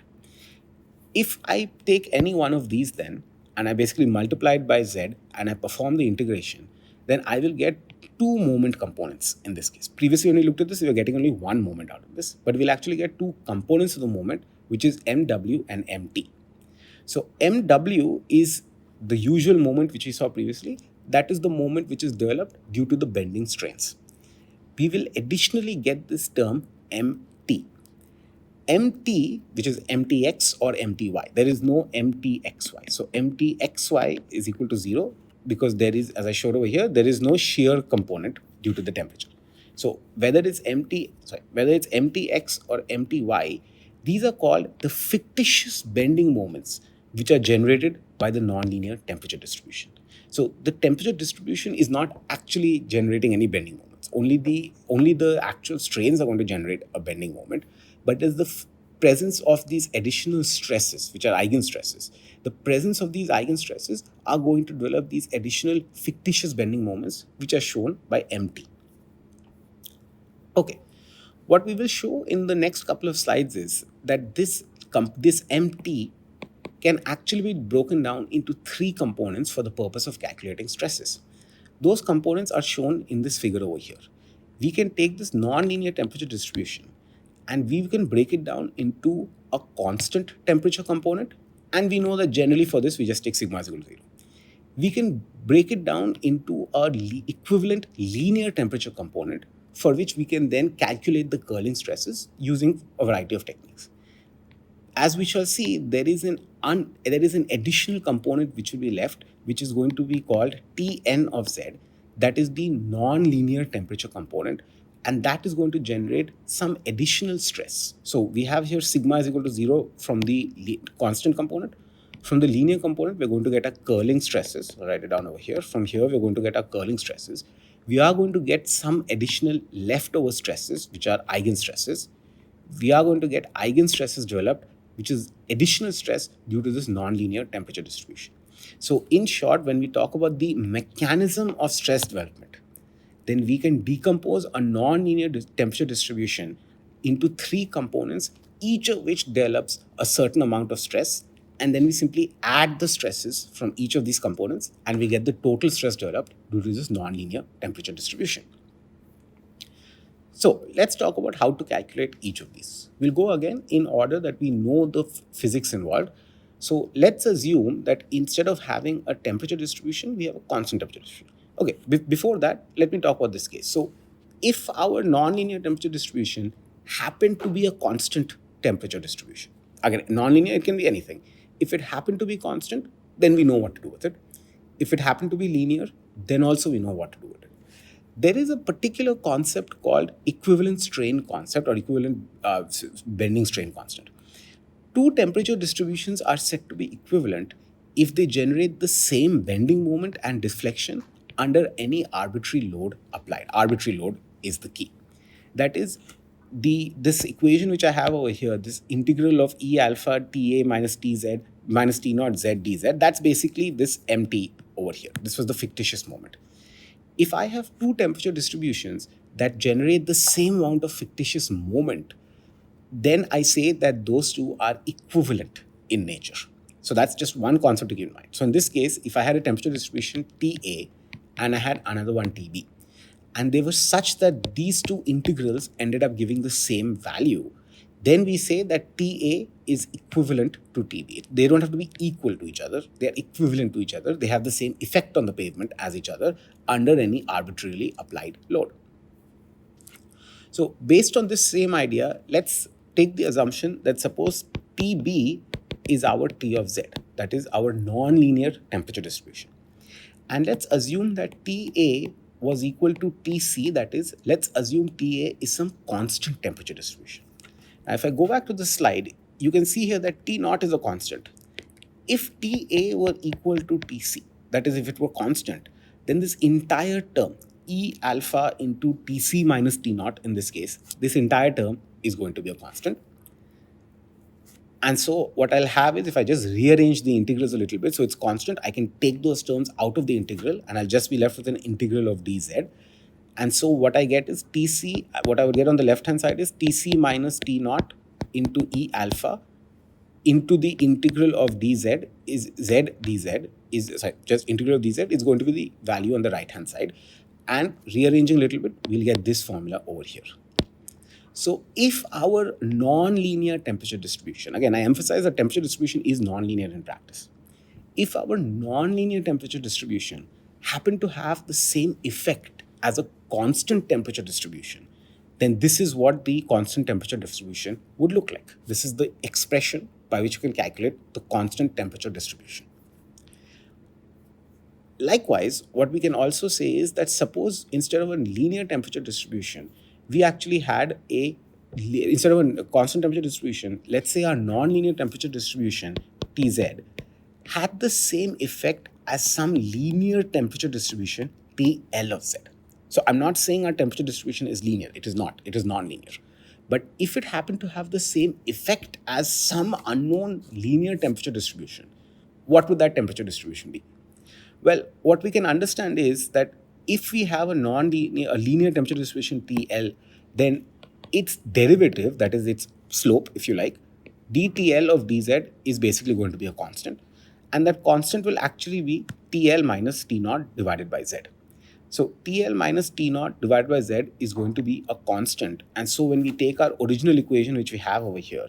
If I take any one of these then, and I basically multiply it by z and I perform the integration, then I will get two moment components in this case. Previously, when we looked at this, we were getting only one moment out of this, but we'll actually get two components of the moment, which is mw and mt. So mw is the usual moment which we saw previously. That is the moment which is developed due to the bending strains. We will additionally get this term mt. mt, which is mtx or mty. There is no mtxy. So mtxy is equal to 0 because there is, as I showed over here, there is no shear component due to the temperature. So whether it's mtx or mty, these are called the fictitious bending moments which are generated by the nonlinear temperature distribution. So the temperature distribution is not actually generating any bending moments. Only the actual strains are going to generate a bending moment, but as the presence of these additional stresses, which are eigenstresses, the presence of these eigenstresses are going to develop these additional fictitious bending moments, which are shown by mt. Okay, what we will show in the next couple of slides is that this mt can actually be broken down into three components for the purpose of calculating stresses. Those components are shown in this figure over here. We can take this nonlinear temperature distribution and we can break it down into a constant temperature component, and we know that generally for this we just take sigma is equal to 0. We can break it down into a equivalent linear temperature component for which we can then calculate the curling stresses using a variety of techniques. As we shall see, there is an additional component which will be left, which is going to be called Tn of z. That is the non-linear temperature component, and that is going to generate some additional stress. So we have here sigma is equal to 0 from the constant component. From the linear component, we're going to get our curling stresses. I'll write it down over here. From here, we're going to get our curling stresses. We are going to get some additional leftover stresses, which are eigenstresses. We are going to get eigenstresses developed, which is additional stress due to this nonlinear temperature distribution. So in short, when we talk about the mechanism of stress development, then we can decompose a nonlinear temperature distribution into three components, each of which develops a certain amount of stress, and then we simply add the stresses from each of these components and we get the total stress developed due to this nonlinear temperature distribution. So let's talk about how to calculate each of these. We'll go again in order that we know the physics involved. So let's assume that instead of having a temperature distribution, we have a constant temperature distribution. Okay, before that, let me talk about this case. So if our nonlinear temperature distribution happened to be a constant temperature distribution, again, nonlinear, it can be anything. If it happened to be constant, then we know what to do with it. If it happened to be linear, then also we know what to do with it. There is a particular concept called equivalent strain concept or equivalent bending strain constant. Two temperature distributions are said to be equivalent if they generate the same bending moment and deflection under any arbitrary load applied. Arbitrary load is the key. That is, this equation which I have over here, this integral of E alpha Ta minus Tz minus T naught Z dz, that's basically this mt over here. This was the fictitious moment. If I have two temperature distributions that generate the same amount of fictitious moment, then I say that those two are equivalent in nature. So that's just one concept to keep in mind. So in this case, if I had a temperature distribution Ta and I had another one Tb, and they were such that these two integrals ended up giving the same value, then we say that Ta is equivalent to Tb. They don't have to be equal to each other. They are equivalent to each other. They have the same effect on the pavement as each other under any arbitrarily applied load. So based on this same idea, let's take the assumption that suppose Tb is our T of Z, that is our nonlinear temperature distribution. And let's assume that Ta was equal to Tc, that is, let's assume Ta is some constant temperature distribution. Now, if I go back to the slide, you can see here that T naught is a constant. If Ta were equal to Tc, that is, if it were constant, then this entire term, E alpha into Tc minus T naught in this case, this entire term is going to be a constant. And so what I'll have is, if I just rearrange the integrals a little bit, so it's constant, I can take those terms out of the integral and I'll just be left with an integral of dz. And so what I get is Tc, what I would get on the left hand side is Tc minus T naught into E alpha into the integral of dz is z dz is, sorry, just integral of dz is going to be the value on the right hand side, and rearranging a little bit we'll get this formula over here. So if our non-linear temperature distribution, again I emphasize that temperature distribution is non-linear in practice, if our non-linear temperature distribution happen to have the same effect as a constant temperature distribution, then this is what the constant temperature distribution would look like. This is the expression by which you can calculate the constant temperature distribution. Likewise, what we can also say is that suppose instead of a linear temperature distribution, we actually had instead of a constant temperature distribution, let's say our non-linear temperature distribution, Tz, had the same effect as some linear temperature distribution, TL of Z. So I'm not saying our temperature distribution is linear. It is not. It is non-linear. But if it happened to have the same effect as some unknown linear temperature distribution, what would that temperature distribution be? Well, what we can understand is that if we have a linear temperature distribution TL, then its derivative, that is its slope, if you like, dTL of dz is basically going to be a constant. And that constant will actually be TL minus T naught divided by Z. So TL minus T naught divided by Z is going to be a constant. And so when we take our original equation, which we have over here,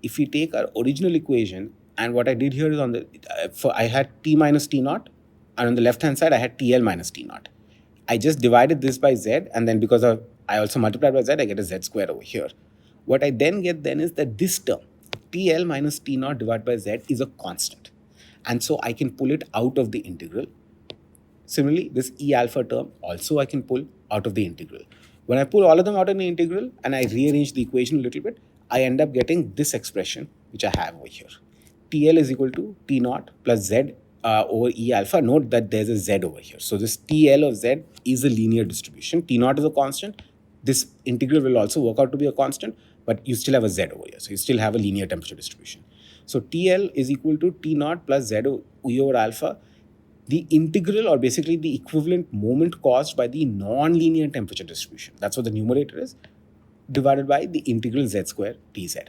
if we take our original equation, and what I did here is on the, I had T minus T naught, and on the left hand side, I had TL minus T naught. I just divided this by Z, and then because I also multiplied by Z, I get a Z square over here. What I then get then is that this term, TL minus T naught divided by Z, is a constant. And so I can pull it out of the integral. Similarly, this E alpha term also I can pull out of the integral. When I pull all of them out of the integral and I rearrange the equation a little bit, I end up getting this expression which I have over here. TL is equal to T naught plus Z over E alpha. Note that there's a Z over here. So this TL of Z is a linear distribution. T naught is a constant. This integral will also work out to be a constant, but you still have a Z over here. So you still have a linear temperature distribution. So TL is equal to T naught plus Z E over alpha, the integral, or basically the equivalent moment caused by the non-linear temperature distribution. That's what the numerator is, divided by the integral Z square Tz.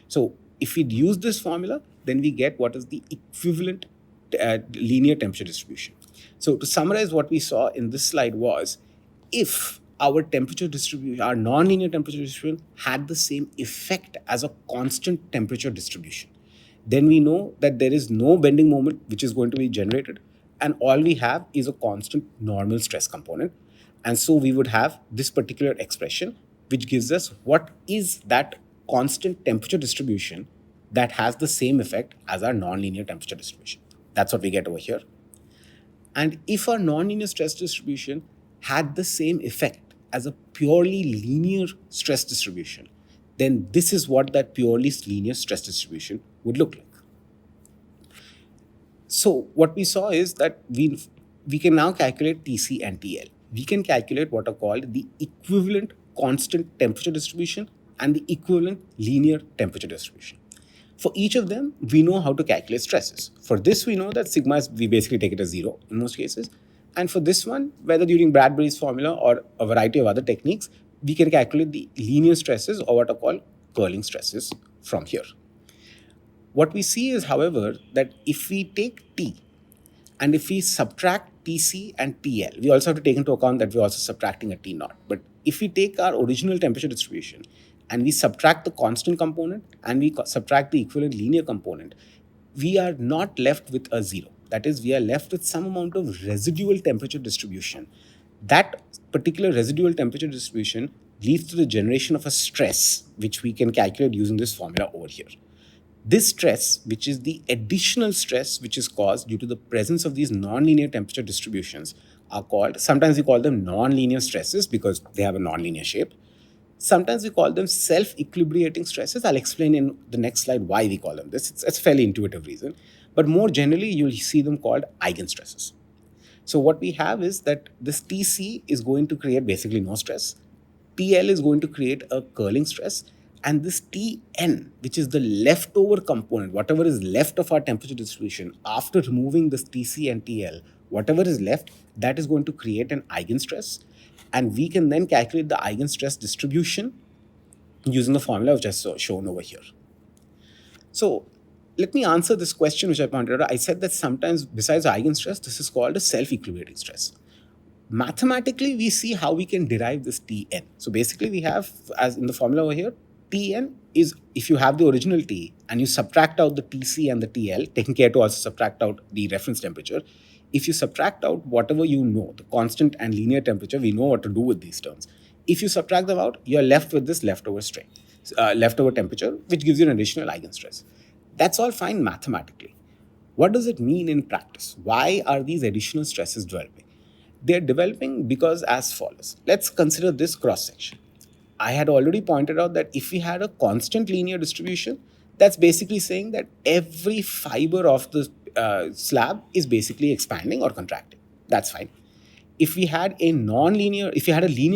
So if we use this formula, then we get what is the equivalent linear temperature distribution. So to summarize, what we saw in this slide was, if our temperature distribution, our non-linear temperature distribution had the same effect as a constant temperature distribution, then we know that there is no bending moment which is going to be generated, and all we have is a constant normal stress component. And so we would have this particular expression which gives us what is that constant temperature distribution that has the same effect as our non-linear temperature distribution. That's what we get over here. And if our non-linear stress distribution had the same effect as a purely linear stress distribution, then this is what that purely linear stress distribution would look like. So what we saw is that we can now calculate Tc and TL. We can calculate what are called the equivalent constant temperature distribution and the equivalent linear temperature distribution. For each of them, we know how to calculate stresses. For this, we know that sigma is, we basically take it as 0 in most cases. And for this one, whether using Bradbury's formula or a variety of other techniques, we can calculate the linear stresses, or what are called curling stresses, from here. What we see is, however, that if we take T and if we subtract Tc and TL, we also have to take into account that we're also subtracting a T naught. But if we take our original temperature distribution and we subtract the constant component and we subtract the equivalent linear component, we are not left with a 0. That is, we are left with some amount of residual temperature distribution. That particular residual temperature distribution leads to the generation of a stress, which we can calculate using this formula over here. This stress, which is the additional stress which is caused due to the presence of these non-linear temperature distributions, are called, sometimes we call them non-linear stresses because they have a non-linear shape. Sometimes we call them self-equilibrating stresses. I'll explain in the next slide why we call them this. It's a fairly intuitive reason. But more generally, you'll see them called eigenstresses. So what we have is that this Tc is going to create basically no stress. TL is going to create a curling stress. And this Tn, which is the leftover component, whatever is left of our temperature distribution, after removing this Tc and TL, whatever is left, that is going to create an eigenstress. And we can then calculate the eigenstress distribution using the formula which is shown over here. So let me answer this question which I pointed out. I said that sometimes besides eigenstress, this is called a self-equilibrating stress. Mathematically, we see how we can derive this Tn. So basically we have, as in the formula over here, Tn is, if you have the original T and you subtract out the Tc and the TL, taking care to also subtract out the reference temperature, if you subtract out whatever you know, the constant and linear temperature, we know what to do with these terms. If you subtract them out, you're left with this leftover strain, leftover temperature, which gives you an additional eigenstress. That's all fine mathematically. What does it mean in practice? Why are these additional stresses developing? They're developing because as follows. Let's consider this cross section. I had already pointed out that if we had a constant linear distribution, that's basically saying that every fiber of the slab is basically expanding or contracting. That's fine. If we had a linear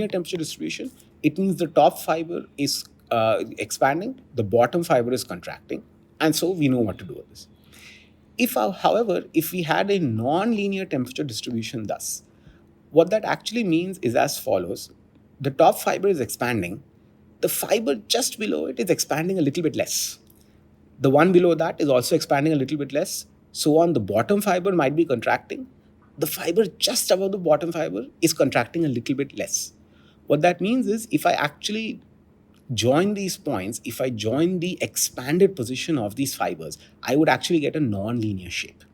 temperature distribution, it means the top fiber is expanding, the bottom fiber is contracting, and so we know what to do with this. However, if we had a non-linear temperature distribution thus, what that actually means is as follows. The top fiber is expanding. The fiber just below it is expanding a little bit less. The one below that is also expanding a little bit less. So on, the bottom fiber might be contracting. The fiber just above the bottom fiber is contracting a little bit less. What that means is if I actually join these points, if I join the expanded position of these fibers, I would actually get a non-linear shape.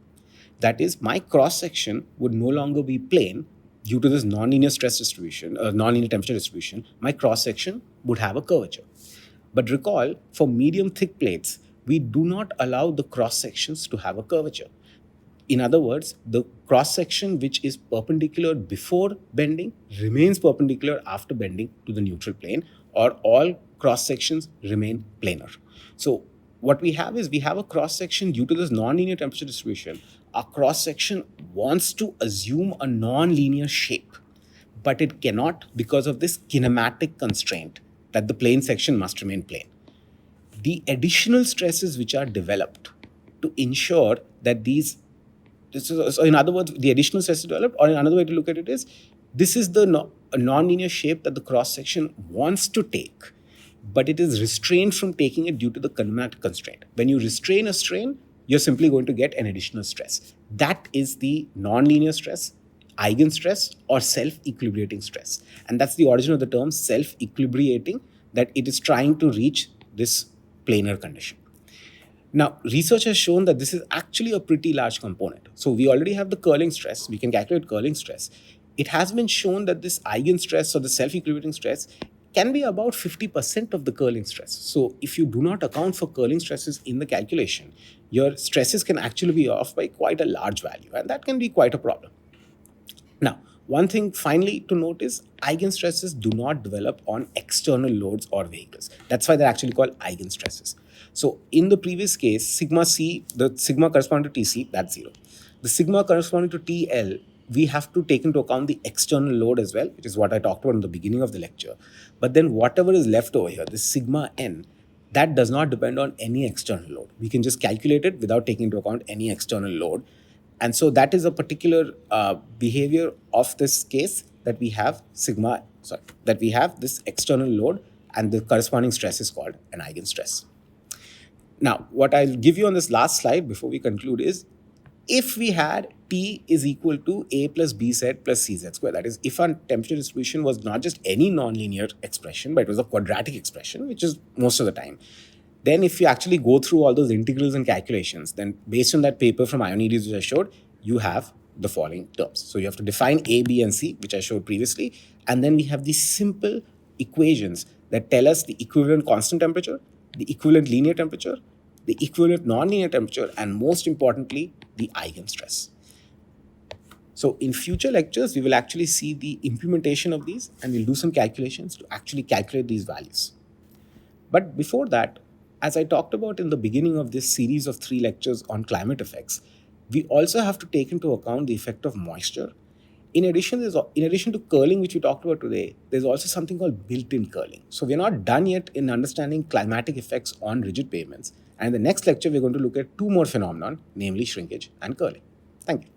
That is, my cross-section would no longer be plane due to this non-linear stress distribution, non-linear temperature distribution. My cross-section would have a curvature. But recall, for medium thick plates, we do not allow the cross-sections to have a curvature. In other words, the cross-section which is perpendicular before bending remains perpendicular after bending to the neutral plane, or all cross-sections remain planar. So what we have is we have a cross-section due to this non-linear temperature distribution. Our cross-section wants to assume a non-linear shape, but it cannot because of this kinematic constraint that the plane section must remain plane. The additional stresses which are developed to ensure that so in other words, the additional stresses developed, or another way to look at it is, this is the non-linear shape that the cross-section wants to take, but it is restrained from taking it due to the kinematic constraint. When you restrain a strain, you're simply going to get an additional stress. That is the non-linear stress, eigenstress, or self-equilibrating stress. And that's the origin of the term self-equilibrating, that it is trying to reach this planar condition. Now, research has shown that this is actually a pretty large component. So we already have the curling stress. We can calculate curling stress. It has been shown that this eigenstress or the self-equilibrating stress can be about 50% of the curling stress. So if you do not account for curling stresses in the calculation, your stresses can actually be off by quite a large value, and that can be quite a problem. Now, one thing finally to note is eigenstresses do not develop on external loads or vehicles. That's why they're actually called eigenstresses. So in the previous case, sigma C, the sigma corresponding to Tc, that's 0. The sigma corresponding to TL, we have to take into account the external load as well, which is what I talked about in the beginning of the lecture. But then whatever is left over here, this sigma n, that does not depend on any external load. We can just calculate it without taking into account any external load. And so that is a particular behavior of this case, that we have that we have this external load, and the corresponding stress is called an eigenstress. Now, what I'll give you on this last slide before we conclude is, if we had T is equal to A plus BZ plus CZ square, that is, if our temperature distribution was not just any nonlinear expression, but it was a quadratic expression, which is most of the time, then if you actually go through all those integrals and calculations, then based on that paper from Ionides which I showed, you have the following terms. So you have to define A, B, and C, which I showed previously, and then we have these simple equations that tell us the equivalent constant temperature, the equivalent linear temperature, the equivalent nonlinear temperature, and most importantly, the eigenstress. So in future lectures, we will actually see the implementation of these, and we'll do some calculations to actually calculate these values. But before that, as I talked about in the beginning of this series of 3 lectures on climate effects, we also have to take into account the effect of moisture. In addition to curling, which we talked about today, there's also something called built-in curling. So we're not done yet in understanding climatic effects on rigid pavements. And in the next lecture, we're going to look at 2 more phenomena, namely shrinkage and curling. Thank you.